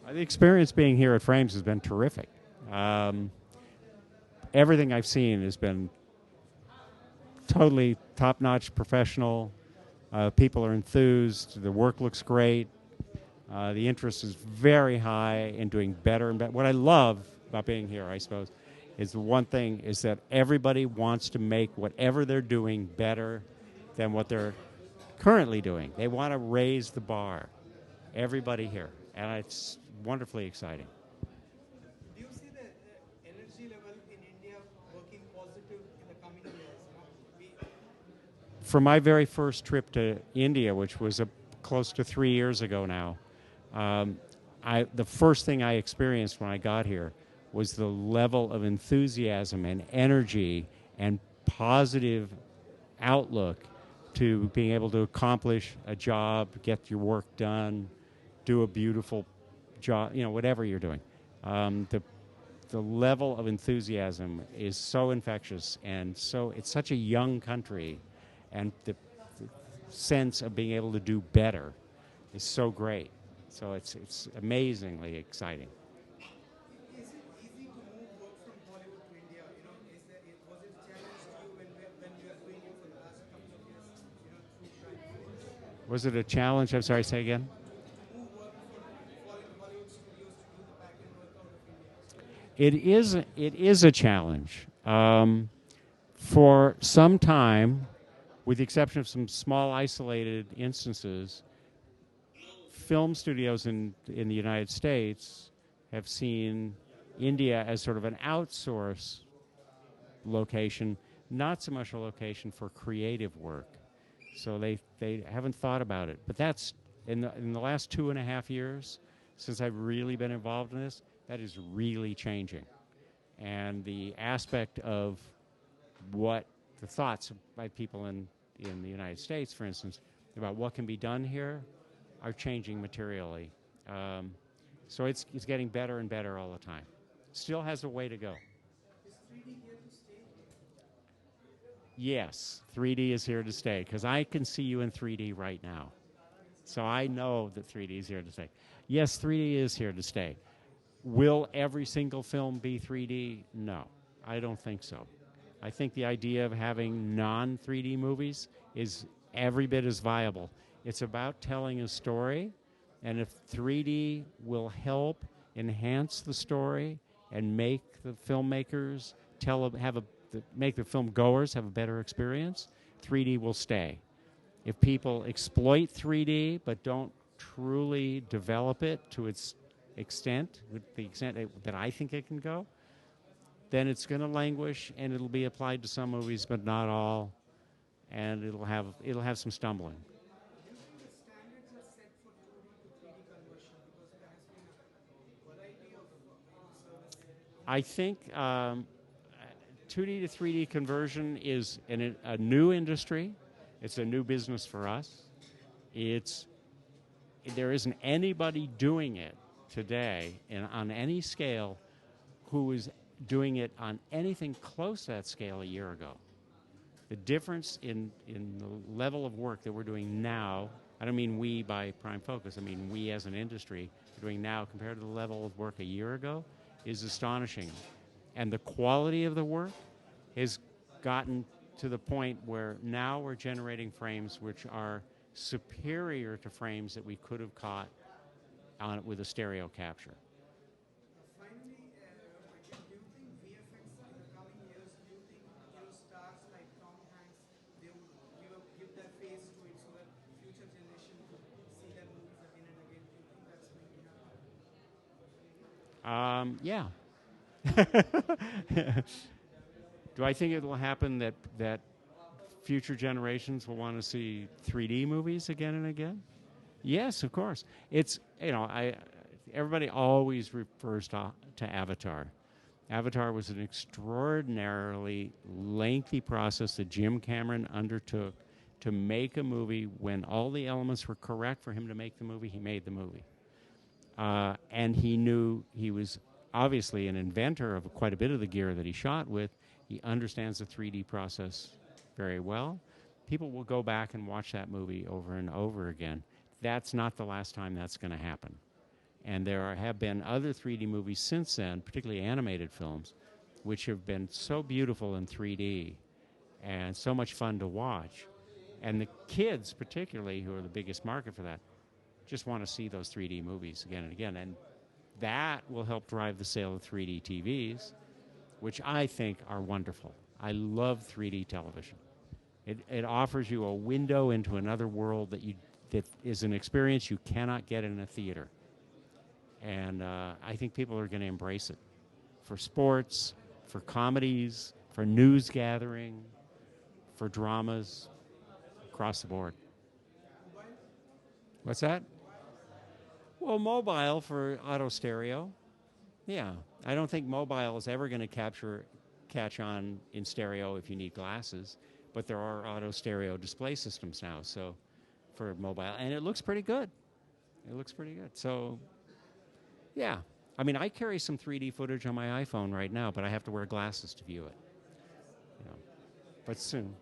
The experience being here at Frames has been terrific. Um, Everything I've seen has been totally top-notch professional. People are enthused. The work looks great. The interest is very high in doing better and better. What I love about being here, I suppose, is the one thing is that everybody wants to make whatever they're doing better than what they're currently doing. They want to raise the bar. Everybody here. And it's wonderfully exciting. Do you see the energy level in India working positive in the coming years? For my very first trip to India, which was close to 3 years ago now, um, the first thing I experienced when I got here was the level of enthusiasm and energy and positive outlook to being able to accomplish a job, get your work done, do a beautiful job, whatever you're doing. The level of enthusiasm is so infectious, and it's such a young country, and the sense of being able to do better is so great. So it's amazingly exciting. Is it easy to move work from Hollywood to India? Was it a challenge to you when you are doing it for the last couple of years? Through trying Was it a challenge? I'm sorry, say again. to move work from foreign Hollywood studios to do the back end work out of India. It is a challenge. For some time, with the exception of some small isolated instances, film studios in the United States have seen India as sort of an outsource location, not so much a location for creative work. So they haven't thought about it. But that's in the last 2.5 years, since I've really been involved in this, that is really changing. And the aspect of what the thoughts by people in the United States, for instance, about what can be done here are changing materially. So it's getting better and better all the time. Still has a way to go. Is 3D here to stay? Yes, 3D is here to stay because I can see you in 3D right now. So I know that 3D is here to stay. Yes, 3D is here to stay. Will every single film be 3D? No, I don't think so. I think the idea of having non-3D movies is every bit as viable. It's about telling a story, and if 3D will help enhance the story and make the filmmakers make the film goers have a better experience, 3D will stay. If people exploit 3D but don't truly develop it to its extent, with the extent that I think it can go, then it's going to languish, and it'll be applied to some movies, but not all, and it'll have some stumbling. Do you think the standards are set for 2D to 3D conversion? Because there has been a variety of service. I think 2D to 3D conversion is a new industry. It's a new business for us. There isn't anybody doing it today on any scale who is doing it on anything close to that scale a year ago. The difference in the level of work that we're doing now, I don't mean we by Prime Focus, I mean we as an industry are doing now compared to the level of work a year ago, is astonishing. And the quality of the work has gotten to the point where now we're generating frames which are superior to frames that we could have caught with a stereo capture. Finally, do you think VFX in the coming years, do you think stars like Tom Hanks, they would give their face to it so that future generation could see their movies again and again? Do you think that's going to happen? Yeah. Do I think it will happen that future generations will want to see 3D movies again and again? Yes, of course. It's everybody always refers to Avatar. Avatar was an extraordinarily lengthy process that Jim Cameron undertook to make a movie. When all the elements were correct for him to make the movie, he made the movie. And he knew he was obviously an inventor of quite a bit of the gear that he shot with. He understands the 3D process very well. People will go back and watch that movie over and over again. That's not the last time that's going to happen. And have been other 3D movies since then, particularly animated films, which have been so beautiful in 3D and so much fun to watch. And the kids, particularly, who are the biggest market for that, just want to see those 3D movies again and again. And that will help drive the sale of 3D TVs, which I think are wonderful. I love 3D television. It offers you a window into another world that is an experience you cannot get in a theater. And I think people are going to embrace it for sports, for comedies, for news gathering, for dramas, across the board. What's that? Well, mobile for auto stereo. Yeah. I don't think mobile is ever going to catch on in stereo if you need glasses, but there are auto stereo display systems now, so for mobile, and it looks pretty good. It looks pretty good. So, yeah. I mean, I carry some 3D footage on my iPhone right now, but I have to wear glasses to view it. You know, but soon.